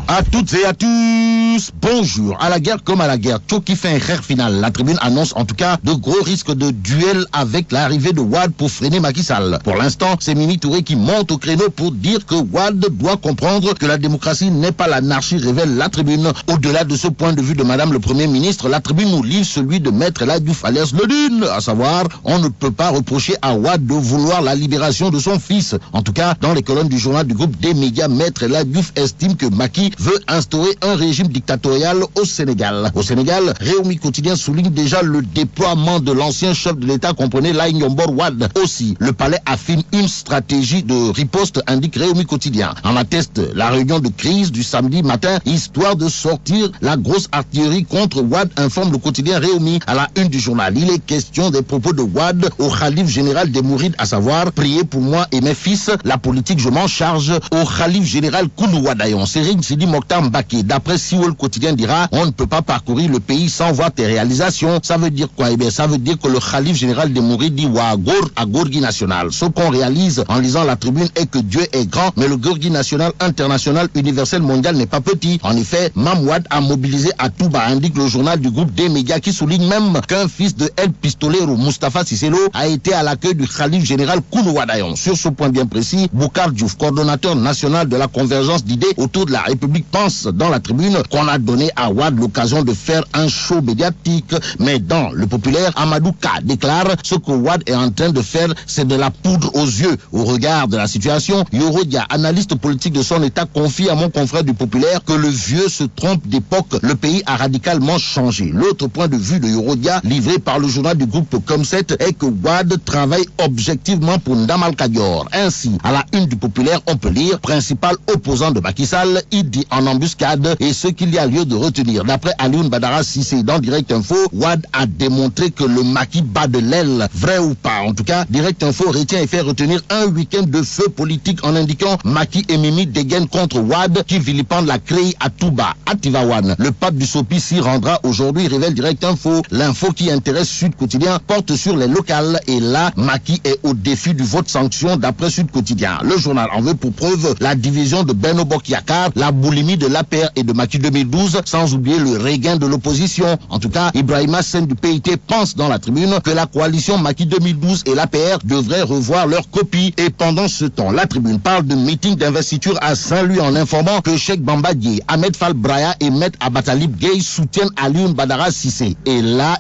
À toutes et à tous, bonjour. À la guerre comme à la guerre, Tchoki fait un rare final. La tribune annonce en tout cas de gros risques de duel avec l'arrivée de Wade pour freiner Macky Sall. Pour l'instant, c'est Mimi Touré qui monte au créneau pour dire que Wade doit comprendre que la démocratie n'est pas l'anarchie, révèle la tribune. Au-delà de ce point de vue de Madame le Premier ministre, la tribune nous livre celui de Maître El Hadji Diouf alias Le Dune, à savoir, on ne peut pas reprocher à Wade de vouloir la libération de son fils. En tout cas, dans les colonnes du journal du groupe des médias, Maître El Hadji Diouf estime que Macky veut instaurer un régime dictatorial au Sénégal. Au Sénégal, Réumi Quotidien souligne déjà le déploiement de l'ancien chef de l'État, comprenez Laye Nyombor Wade. Aussi, le palais affine une stratégie de riposte, indique Réumi Quotidien. En atteste la réunion de crise du samedi matin, histoire de sortir la grosse artillerie contre Wade, informe le quotidien Réumi. À la une du journal, il est question des propos de Wade au khalife général des Mourides, à savoir, priez pour moi et mes fils, la politique je m'en charge, au khalife général Koulou Wadayon. Serigne Sidi Mokhtar Mbacké. D'après Siwol Quotidien dira, on ne peut pas parcourir le pays sans voir tes réalisations. Ça veut dire quoi? Eh bien, ça veut dire que le khalife général des Mourides dit Ouagor à Gorgui national. Ce qu'on réalise en lisant la tribune est que Dieu est grand, mais le Gorgui national, international, universel, mondial n'est pas petit. En effet, Mamouad a mobilisé à Touba, indique le journal du groupe des médias qui souligne même qu'un fils de El Pistolero, Moustapha Cisselo, a été à l'accueil du khalife général Koulou Wadayon. Sur ce point bien précis, Boukar Diouf, coordonnateur national de la convergence d'idées autour de la République, pense dans la tribune qu'on a donné à Wade l'occasion de faire un show médiatique. Mais dans le populaire, Amadou Ka déclare ce que Wade est en train de faire, c'est de la poudre aux yeux. Au regard de la situation, Yoro Dia, analyste politique de son état, confie à mon confrère du populaire que le vieux se trompe d'époque. Le pays a radicalement changé. L'autre point de vue de Yoro Dia, livré par le journal du groupe Comset, est que Wade travaille objectivement pour Ndamal Kadior. Ainsi, à la une du populaire, on peut lire principal opposant de Macky Sall, il dit en embuscade, et ce qu'il y a lieu de retenir. D'après Alioune Badara Cissé dans Direct Info, Wade a démontré que le Macky bat de l'aile, vrai ou pas. En tout cas, Direct Info retient et fait retenir un week-end de feu politique en indiquant Macky et Mimi dégainent contre Wade qui vilipende la CREI à Touba, à Tivaouane. Le pape du Sopi s'y rendra aujourd'hui, révèle Direct Info. L'info qui intéresse Sud Quotidien porte sur les locales et là, Macky est au défi du vote sanction d'après Sud Quotidien. Le journal en veut pour preuve la division de Benno Bokk Yakaar, la boulimie de l'APR et de Macky 2012, sans oublier le regain de l'opposition. En tout cas, Ibrahima Sen du PIT pense dans la tribune que la coalition Macky 2012 et l'APR devraient revoir leur copie. Et pendant ce temps, la tribune parle de meeting d'investiture à Saint-Louis en informant que Cheikh Bamba Dièye, Ahmed Fall Braya et Maître Abatalib Gueye soutiennent Alioune Badara Cissé. Et là,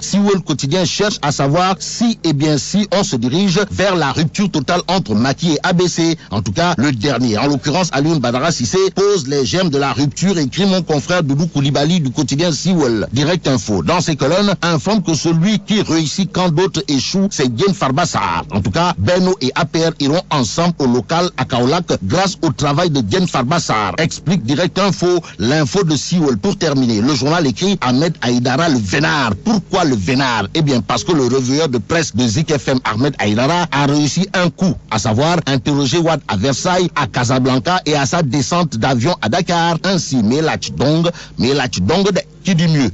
si le quotidien cherche à savoir si, eh bien si, on se dirige vers la rupture totale entre Macky et ABC. En tout cas, le dernier, en l'occurrence Alioune Badara Cissé, pose les germes de la rupture, écrit mon confrère Doudou Koulibaly du quotidien Siwol. Direct Info, dans ses colonnes, informe que celui qui réussit quand d'autres échouent, c'est Diène Farba Sarr. En tout cas, Benno et APR iront ensemble au local à Kaolack grâce au travail de Diène Farba Sarr. Explique Direct Info, l'info de Siwol. Pour terminer, le journal écrit Ahmed Aïdara le vénard. Pourquoi le vénard? Eh bien parce que le revueur de presse de Zik FM, Ahmed Aïdara, a réussi un coup, à savoir interroger Wade à Versailles, à Casablanca et à sa descente d'avion à Dakar. Ainsi, Mélatch Dong qui dit mieux.